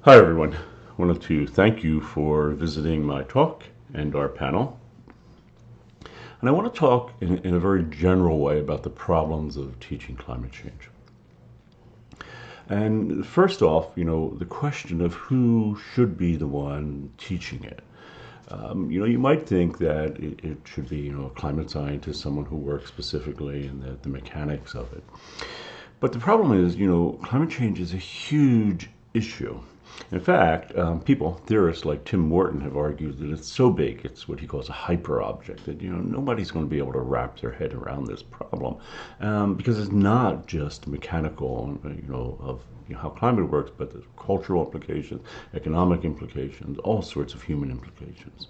Hi, everyone. I wanted to thank you for visiting my talk and our panel. And I want to talk in a very general way about the problems of teaching climate change. And first off, the question of who should be the one teaching it. You might think that it should be, a climate scientist, someone who works specifically in the mechanics of it. But the problem is, climate change is a huge issue. In fact, theorists like Tim Morton have argued that it's so big, it's what he calls a hyperobject, that, nobody's going to be able to wrap their head around this problem because it's not just mechanical, of how climate works, but there's cultural implications, economic implications, all sorts of human implications.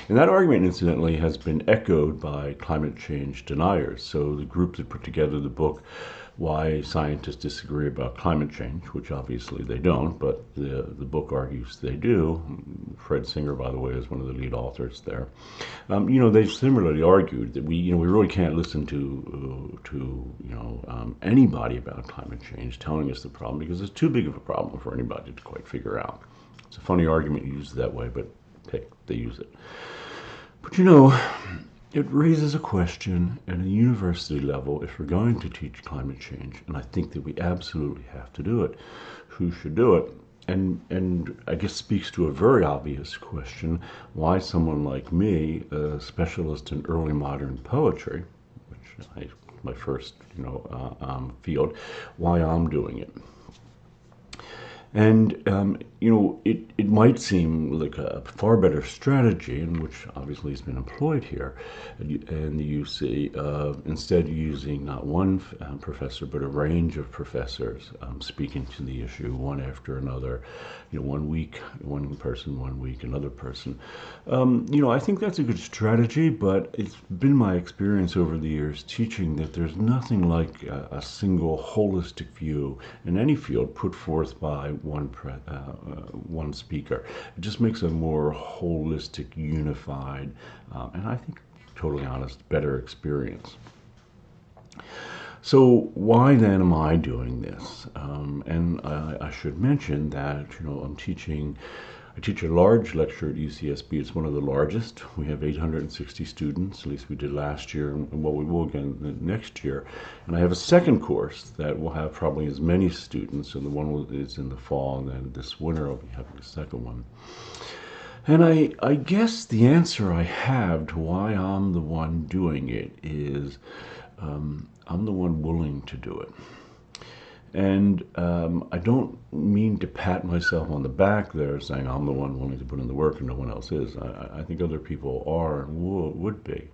And that argument, incidentally, has been echoed by climate change deniers. So the group that put together the book Why Scientists Disagree About Climate Change, which obviously they don't, but the book argues they do. Fred Singer, by the way, is one of the lead authors there. They've similarly argued that we really can't listen to anybody about climate change telling us the problem because it's too big of a problem for anybody to quite figure out. It's a funny argument used that way, but hey, they use it. But it raises a question at a university level if we're going to teach climate change, and I think that we absolutely have to do it. Who should do it? And I guess speaks to a very obvious question: why someone like me, a specialist in early modern poetry, which my first field, why I'm doing it. And it might seem like a far better strategy, and which obviously has been employed here in the UC, instead using not one professor but a range of professors speaking to the issue one after another. 1 week one person, 1 week another person. I think that's a good strategy, but it's been my experience over the years teaching that there's nothing like a single holistic view in any field put forth by one speaker. It just makes a more holistic, unified, and I think, totally honest, better experience. So why then am I doing this? And I should mention that I teach a large lecture at UCSB. It's one of the largest. We have 860 students, at least we did last year, and we will again next year. And I have a second course that will have probably as many students, and the one is in the fall, and then this winter I'll be having a second one. And I guess the answer I have to why I'm the one doing it is I'm the one willing to do it. And I don't mean to pat myself on the back there saying I'm the one willing to put in the work and no one else is. I think other people are and would be.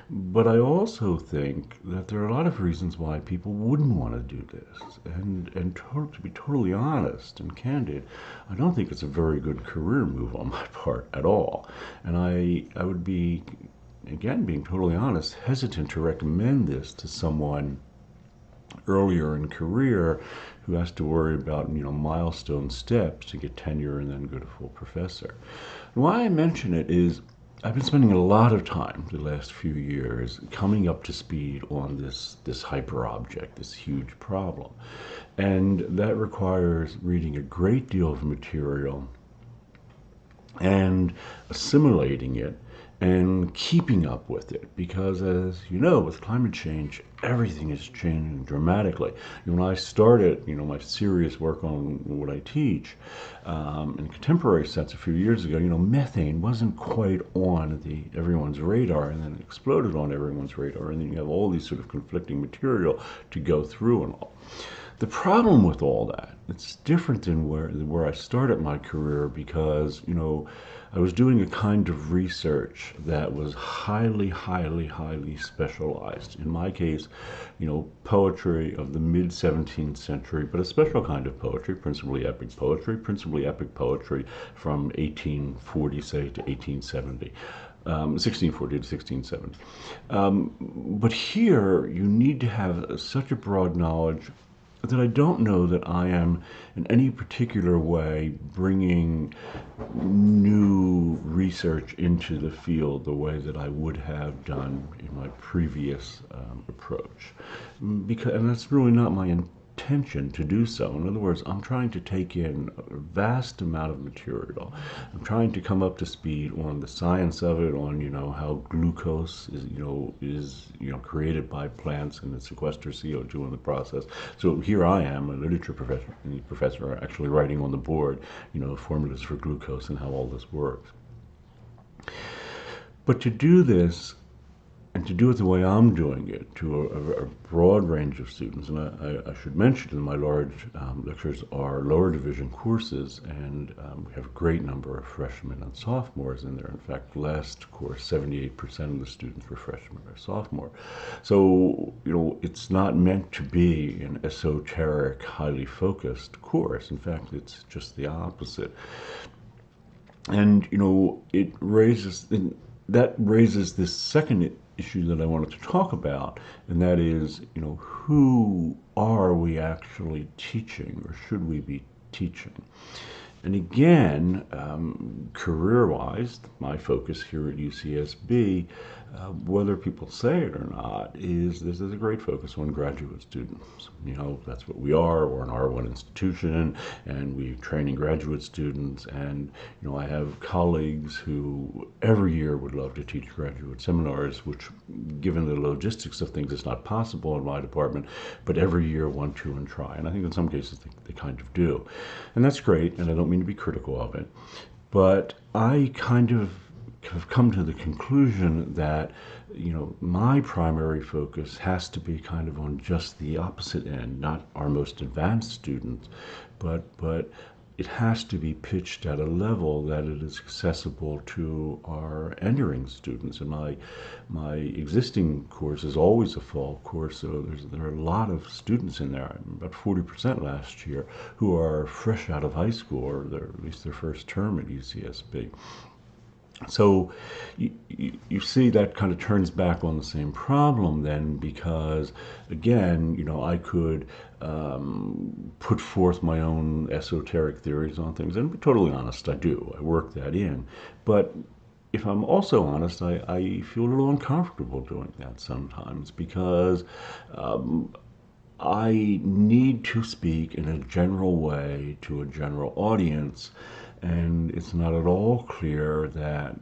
But I also think that there are a lot of reasons why people wouldn't want to do this. And to be totally honest and candid, I don't think it's a very good career move on my part at all. And I would be, again, being totally honest, hesitant to recommend this to someone earlier in career who has to worry about milestone steps to get tenure and then go to full professor. And why I mention it is I've been spending a lot of time the last few years coming up to speed on this hyperobject, this huge problem. And that requires reading a great deal of material and assimilating it and keeping up with it, because as you know, with climate change, everything is changing dramatically. When I started, my serious work on what I teach in a contemporary sense a few years ago, methane wasn't quite on everyone's radar, and then it exploded on everyone's radar, and then you have all these sort of conflicting material to go through and all. The problem with all that, it's different than where I started my career because, I was doing a kind of research that was highly, highly, highly specialized. In my case, poetry of the mid-17th century, but a special kind of poetry, principally epic poetry from 1840, say, to 1870. 1640 to 1670. But here, you need to have such a broad knowledge that I don't know that I am in any particular way bringing new research into the field the way that I would have done in my previous approach. And that's really not my attention to do so. In other words, I'm trying to take in a vast amount of material. I'm trying to come up to speed on the science of it, on how glucose is created by plants and it sequesters CO2 in the process. So here I am, a literature professor, actually writing on the board, formulas for glucose and how all this works. But to do this, and to do it the way I'm doing it, to a broad range of students, and I should mention that my large lectures are lower division courses, and we have a great number of freshmen and sophomores in there. In fact, last course, 78% of the students were freshmen or sophomore. So, it's not meant to be an esoteric, highly focused course. In fact, it's just the opposite. And, that raises this second issue that I wanted to talk about, and that is, who are we actually teaching, or should we be teaching? And again, career-wise, my focus here at UCSB, whether people say it or not, is there's a great focus on graduate students. That's what we are. We're an R1 institution, and we're training graduate students. And, I have colleagues who every year would love to teach graduate seminars, which, given the logistics of things, is not possible in my department, but every year want to and try. And I think in some cases they kind of do. And that's great, and I don't mean to be critical of it, but I kind of have come to the conclusion that my primary focus has to be kind of on just the opposite end, not our most advanced students, but it has to be pitched at a level that it is accessible to our entering students. And my existing course is always a fall course, so there are a lot of students in there, about 40% last year, who are fresh out of high school, or at least their first term at UCSB. So you see that kind of turns back on the same problem then, because again, I could put forth my own esoteric theories on things, and to be totally honest, I do. I work that in. But if I'm also honest, I feel a little uncomfortable doing that sometimes, because I need to speak in a general way to a general audience. And it's not at all clear that,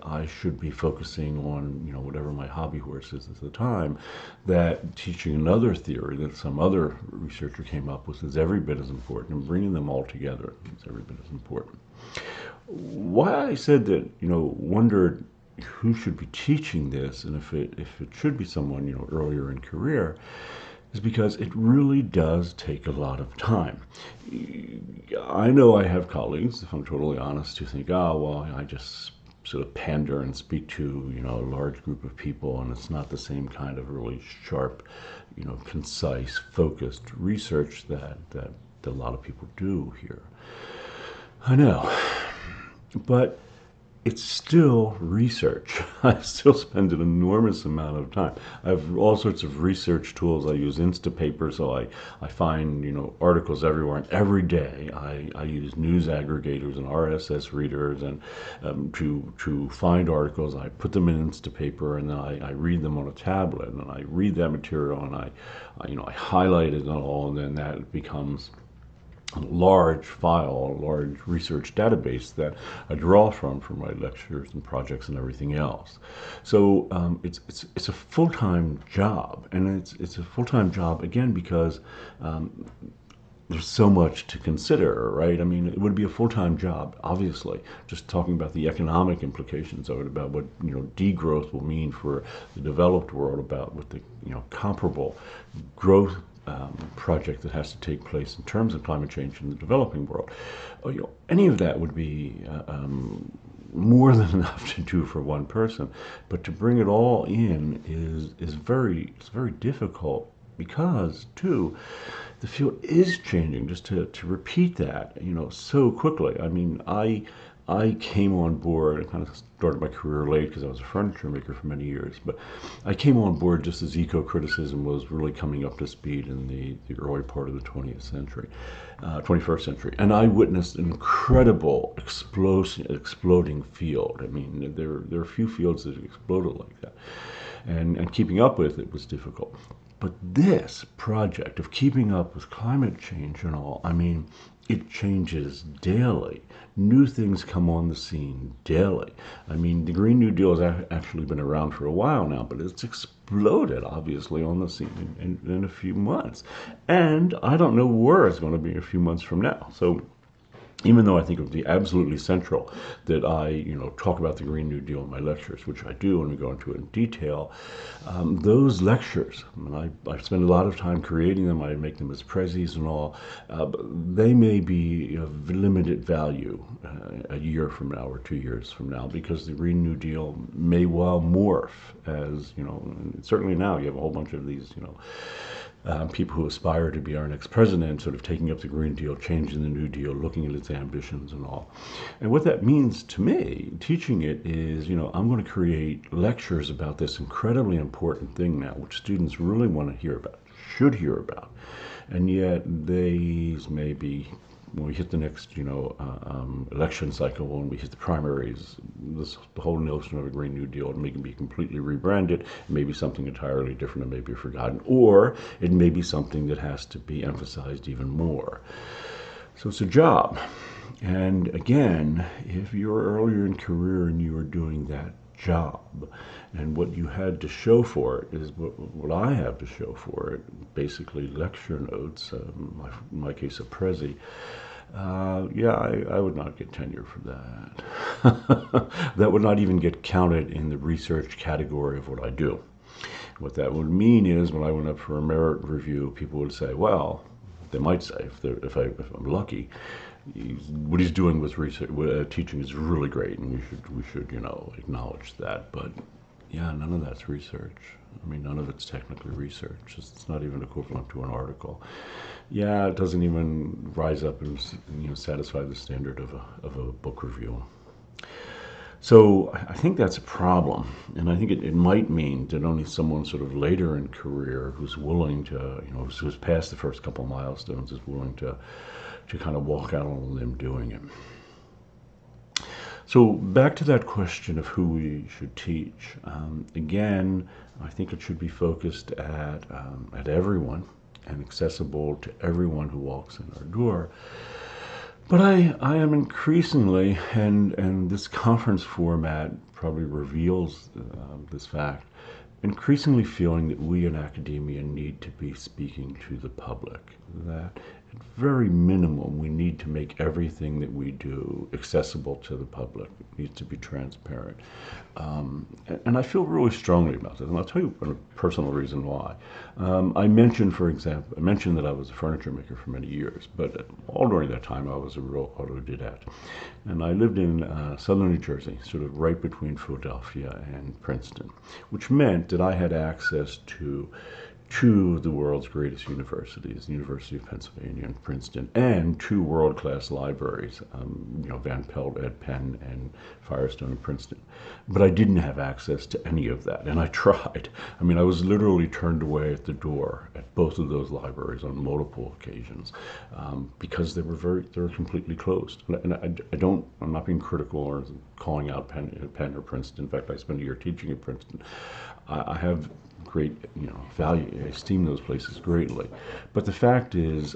I should be focusing on, whatever my hobby horse is at the time, that teaching another theory that some other researcher came up with is every bit as important, and bringing them all together is every bit as important. Why I said that, wondered who should be teaching this, and if it should be someone, earlier in career, is because it really does take a lot of time. I know I have colleagues, if I'm totally honest, who think, I just sort of pander and speak to, a large group of people, and it's not the same kind of really sharp, concise, focused research that a lot of people do here. I know, but it's still research. I still spend an enormous amount of time. I have all sorts of research tools. I use Instapaper, so I find articles everywhere, and every day I use news aggregators and RSS readers, and to find articles. I put them in Instapaper, and then I read them on a tablet, and I read that material, and I highlight it and all, and then that becomes a large file, a large research database that I draw from for my lectures and projects and everything else. So it's a full-time job, and it's a full-time job again because there's so much to consider, right? I mean, it would be a full-time job, obviously, just talking about the economic implications of it, about what degrowth will mean for the developed world, about what the comparable growth project that has to take place in terms of climate change in the developing world. Any of that would be more than enough to do for one person, but to bring it all in is very difficult, because too the field is changing. Just to repeat that so quickly. I mean, I came on board, kind of started my career late because I was a furniture maker for many years, but I came on board just as eco-criticism was really coming up to speed in the early part of the 21st century. And I witnessed an incredible exploding field. I mean, there are few fields that exploded like that. And keeping up with it was difficult. But this project of keeping up with climate change and all, I mean, it changes daily. New things come on the scene daily. I mean, the Green New Deal has actually been around for a while now, but it's exploded, obviously, on the scene in a few months. And I don't know where it's going to be a few months from now. So even though I think it would be absolutely central that I, talk about the Green New Deal in my lectures, which I do, and we go into it in detail, those lectures, and I spend a lot of time creating them, I make them as prezzies and all, they may be of limited value a year from now or 2 years from now, because the Green New Deal may well morph as, certainly now you have a whole bunch of these, people who aspire to be our next president, sort of taking up the Green Deal, changing the New Deal, looking at its ambitions and all. And what that means to me, teaching it, is, I'm going to create lectures about this incredibly important thing now, which students really want to hear about, should hear about. And yet, these may be, when we hit the next, election cycle, when we hit the primaries, the whole notion of a Green New Deal, it may be completely rebranded, it may be something entirely different, it may be forgotten, or it may be something that has to be emphasized even more. So it's a job. And again, if you're earlier in career and you are doing that job, and what you had to show for it is what I have to show for it, basically lecture notes, in my case a Prezi, I would not get tenure for that. That would not even get counted in the research category of what I do. What that would mean is when I went up for a merit review, people would say, well, they might say, if I'm lucky, what he's doing with research, teaching is really great, and we should acknowledge that. But yeah, none of that's research. I mean, none of it's technically research. It's not even equivalent to an article. Yeah, it doesn't even rise up and satisfy the standard of a book review. So I think that's a problem, and I think it might mean that only someone sort of later in career who's willing to, who's past the first couple milestones, is willing to kind of walk out on a limb doing it. So back to that question of who we should teach. Again, I think it should be focused at everyone and accessible to everyone who walks in our door. But I am increasingly, and this conference format probably reveals this fact, increasingly feeling that we in academia need to be speaking to the public. That at very minimum, we need to make everything that we do accessible to the public. It needs to be transparent. And I feel really strongly about this, and I'll tell you a personal reason why. I mentioned that I was a furniture maker for many years, but all during that time I was a real autodidact. And I lived in southern New Jersey, sort of right between Philadelphia and Princeton, which meant that I had access to two of the world's greatest universities, the University of Pennsylvania and Princeton, and two world-class libraries, Van Pelt at Penn and Firestone at Princeton. But I didn't have access to any of that, and I tried. I mean, I was literally turned away at the door at both of those libraries on multiple occasions because they were completely closed. And I'm not being critical or calling out Penn or Princeton. In fact, I spent a year teaching at Princeton. I have great value. I esteem those places greatly. But the fact is,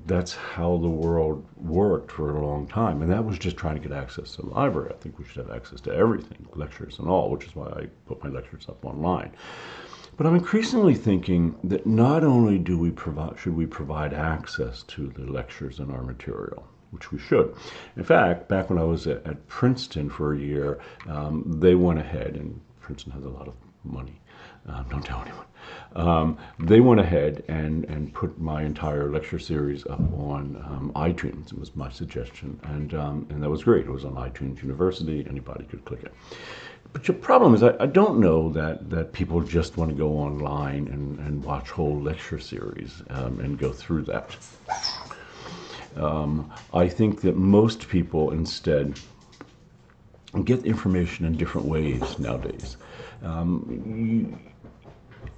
that's how the world worked for a long time. And that was just trying to get access to the library. I think we should have access to everything, lectures and all, which is why I put my lectures up online. But I'm increasingly thinking that not only should we provide access to the lectures and our material, which we should. In fact, back when I was at Princeton for a year, they went ahead, and Princeton has a lot of money. Don't tell anyone. They went ahead and put my entire lecture series up on iTunes. It was my suggestion, and that was great. It was on iTunes University. Anybody could click it. But the problem is, I don't know that people just want to go online and watch whole lecture series and go through that. I think that most people instead get information in different ways nowadays.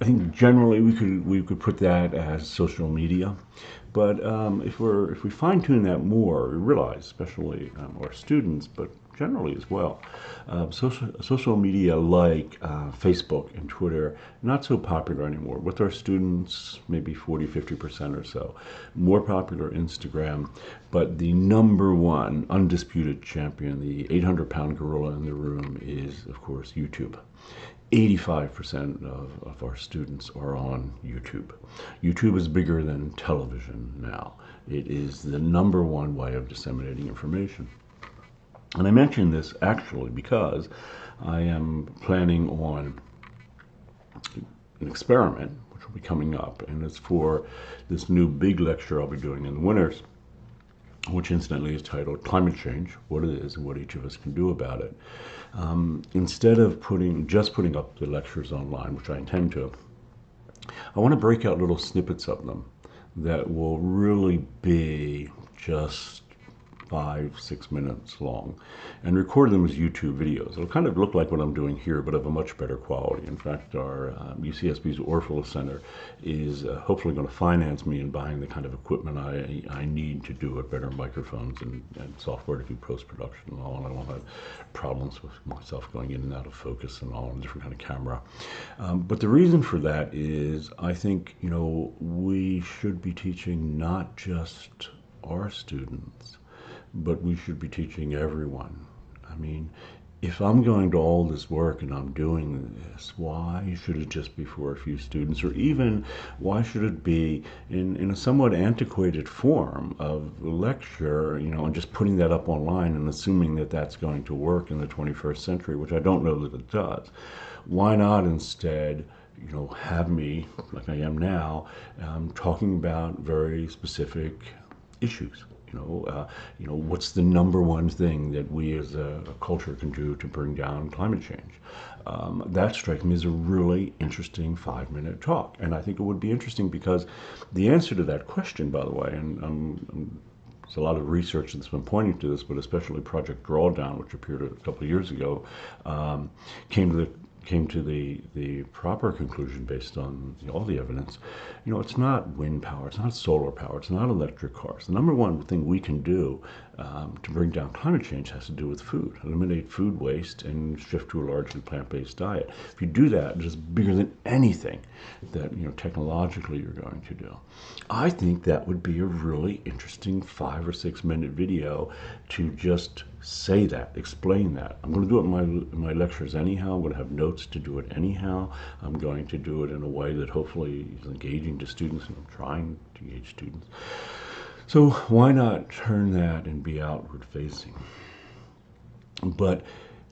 I think generally we could put that as social media, but if we fine tune that more, we realize, especially our students, but generally as well. Social media like Facebook and Twitter, not so popular anymore. With our students, maybe 40–50% or so. More popular Instagram, but the number one undisputed champion, the 800-pound gorilla in the room, is, of course, YouTube. 85% of our students are on YouTube. YouTube is bigger than television now. It is the number one way of disseminating information. And I mention this actually because I am planning on an experiment, which will be coming up, and it's for this new big lecture I'll be doing in the winters, which incidentally is titled Climate Change, What It Is and What Each of Us Can Do About It. Instead of putting up the lectures online, which I intend to, I want to break out little snippets of them that will really be just 5–6 minutes long and record them as YouTube videos. It'll kind of look like what I'm doing here, but of a much better quality. In fact, our UCSB's Orfalea Center is hopefully going to finance me in buying the kind of equipment I need to do it, better microphones and software to do post-production and all, and I won't have problems with myself going in and out of focus and all, and a different kind of camera. But the reason for that is I think, we should be teaching not just our students, but we should be teaching everyone. I mean, if I'm going to all this work and I'm doing this, why should it just be for a few students? Or even, why should it be in a somewhat antiquated form of lecture, and just putting that up online and assuming that that's going to work in the 21st century, which I don't know that it does. Why not instead have me, like I am now, talking about very specific issues? What's the number one thing that we as a culture can do to bring down climate change? That strikes me as a really interesting 5-minute talk. And I think it would be interesting because the answer to that question, by the way, and there's a lot of research that's been pointing to this, but especially Project Drawdown, which appeared a couple of years ago, came to the proper conclusion based on all the evidence. It's not wind power, it's not solar power, it's not electric cars. The number one thing we can do to bring down climate change has to do with food. Eliminate food waste and shift to a largely plant-based diet. If you do that, it's bigger than anything that technologically you're going to do. I think that would be a really interesting 5 or 6 minute video to just say that, explain that. I'm going to do it in my lectures anyhow. I'm going to have notes to do it anyhow. I'm going to do it in a way that hopefully is engaging to students, and I'm trying to engage students. So why not turn that and be outward facing? But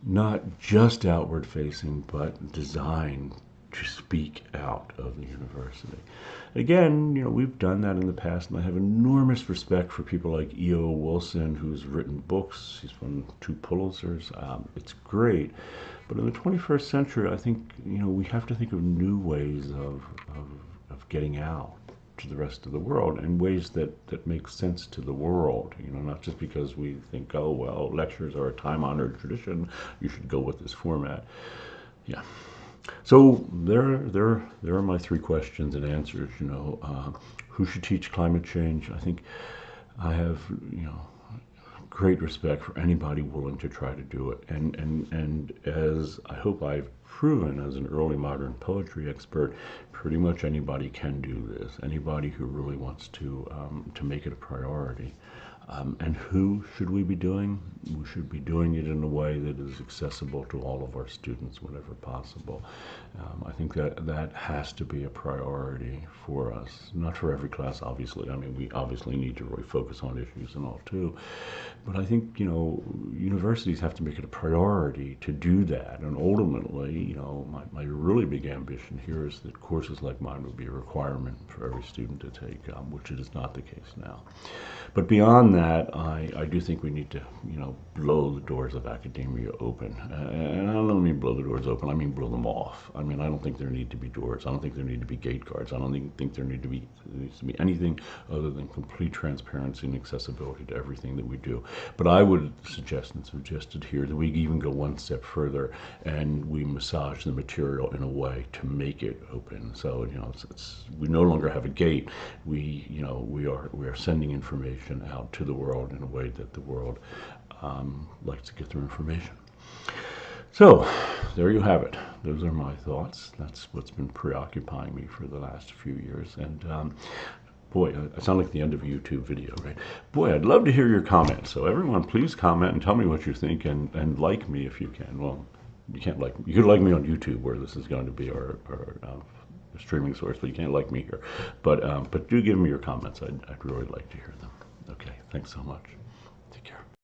not just outward facing, but designed to speak out of the university. Again, we've done that in the past, and I have enormous respect for people like E.O. Wilson, who's written books. He's won 2 Pulitzers. It's great. But in the 21st century, I think, we have to think of new ways of getting out to the rest of the world, and ways that make sense to the world, not just because we think, oh, well, lectures are a time-honored tradition, you should go with this format. Yeah. So there are my 3 questions and answers. Who should teach climate change? I think I have great respect for anybody willing to try to do it, and as I hope I've proven as an early modern poetry expert, pretty much anybody can do this. Anybody who really wants to make it a priority. And who should we be doing? We should be doing it in a way that is accessible to all of our students whenever possible. I think that has to be a priority for us. Not for every class, obviously. I mean, we obviously need to really focus on issues and all too. But I think, universities have to make it a priority to do that. And ultimately, my really big ambition here is that courses like mine would be a requirement for every student to take, which it is not the case now. But beyond that, I do think we need to, blow the doors of academia open. And I don't mean blow the doors open, I mean blow them off. I mean, I don't think there need to be doors. I don't think there need to be gate guards. I don't think there needs to be anything other than complete transparency and accessibility to everything that we do. But I would suggest, and suggested here, that we even go one step further and we massage the material in a way to make it open. So, we no longer have a gate. We are sending information out to the world in a way that the world likes to get their information. So, there you have it. Those are my thoughts. That's what's been preoccupying me for the last few years. And boy, I sound like the end of a YouTube video, right? Boy, I'd love to hear your comments. So everyone, please comment and tell me what you think, and like me if you can. Well, you can't like me. You could like me on YouTube, where this is going to be our streaming source, but you can't like me here. But do give me your comments. I'd really like to hear them. Okay, thanks so much. Take care.